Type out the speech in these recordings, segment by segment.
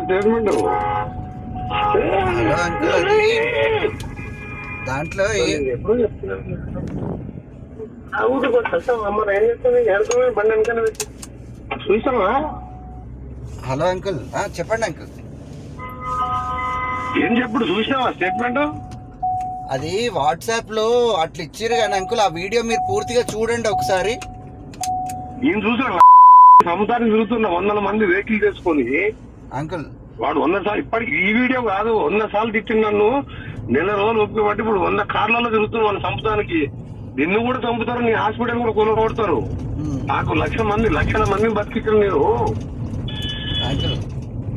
Statement hello uncle, అది దాంట్లో ఎప్పుడు చెప్తున్నాను అమ్మ ఏం చెప్తుంది ఏడుకోమే బండి వెనకాల పెట్టి చూసావా? హలో అంకుల్, చెప్పండి అంకుల్. ఏం చెప్పుడు చూసినావా స్టేట్మెంట్? అది వాట్సాప్ లో అట్లా ఇచ్చిర్రు కానీ అంకుల్, ఆ వీడియో మీరు పూర్తిగా చూడండి ఒకసారి. నేను చూసాను సముదానికి తిరుగుతున్న 100 మంది వెహికల్ చేసుకొని అంకుల్. వాడు 100 సార్లు, ఇప్పటికి ఈ వీడియో కాదు 100 సార్లు తిట్టింది నన్ను. నెల రోజులు ఒప్పుకు బట్టి ఇప్పుడు 100 కార్లలో తిరుగుతున్నా వాళ్ళ చంపుతానికి. నిన్ను కూడా చంపుతారు, నీ హాస్పిటల్ కూడా కొనుగొడతారు. నాకు లక్షల మందిని బతికించారు నేను.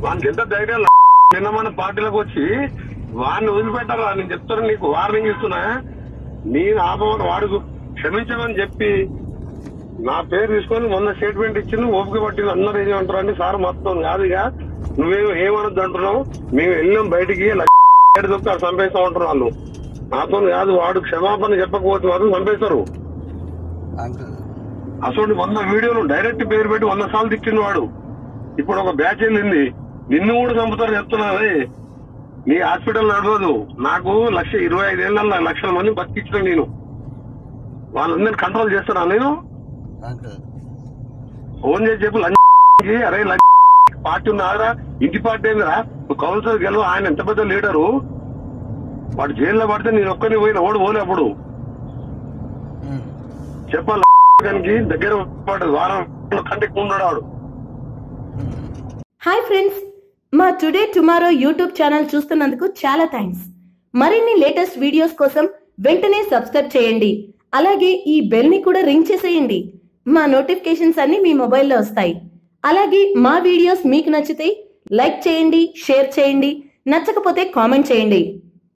వానికి ఎంత ధైర్యం నిన్న మన పార్టీలకు వచ్చి వాడిని వదిలిపెట్టారా? నేను చెప్తాను, నీకు వార్నింగ్ ఇస్తున్నా. నేను ఆపమని వాడుకు క్షమించమని చెప్పి నా పేరు తీసుకొని మొన్న స్టేట్మెంట్ ఇచ్చింది. ఓపిక పట్టింది. అందరూ ఏం అంటారు అంటే సార్ మొత్తం కాదుగా, నువ్వేమో ఏమనొద్దు అంటున్నావు. మేము వెళ్ళాం బయటికి దొక్క చంపేస్తా ఉంటారు వాళ్ళు. నాతో కాదు, వాడు క్షమాపణ చెప్పకపోతే మాత్రం చంపేస్తారు. అసలు 100 వీడియోలు డైరెక్ట్ పేరు పెట్టి 100 సార్లు తిట్టిన వాడు. ఇప్పుడు ఒక బ్యాచ్ వెళ్ళింది, నిన్ను కూడా చంపుతారు చెప్తున్నది. నీ హాస్పిటల్ నడవదు. నాకు 25,000 లక్షల మంది బతికించిన నేను. వాళ్ళందరినీ కంట్రోల్ చేస్తున్నా నేను. ఫోన్ చేసి చెప్పు అరే పార్టీ ఉన్నారా, ఇంటి పార్టీ ఏందిరా, నువ్వు కౌన్సిలర్ గెలవు. ఆయన ఎంత పెద్ద లీడరు, వాడు జైల్లో పడితే నేను ఒక్కరిని పోయిన ఓడి పోలే. అప్పుడు చెప్పాలి దగ్గర పడ్డది, వారం కంటే ఉన్నాడు వాడు. హాయ్ ఫ్రెండ్స్, మా టుడే టుమారో యూట్యూబ్ ఛానల్ చూస్తున్నందుకు చాలా థ్యాంక్స్. మరిన్ని లేటెస్ట్ వీడియోస్ కోసం వెంటనే సబ్స్క్రైబ్ చేయండి. అలాగే ఈ బెల్ ని కూడా రింగ్ చేసేయండి. మా నోటిఫికేషన్స్ అన్ని మీ మొబైల్లో వస్తాయి. అలాగే మా వీడియోస్ మీకు నచ్చితే లైక్ చేయండి, షేర్ చేయండి, నచ్చకపోతే కామెంట్ చేయండి.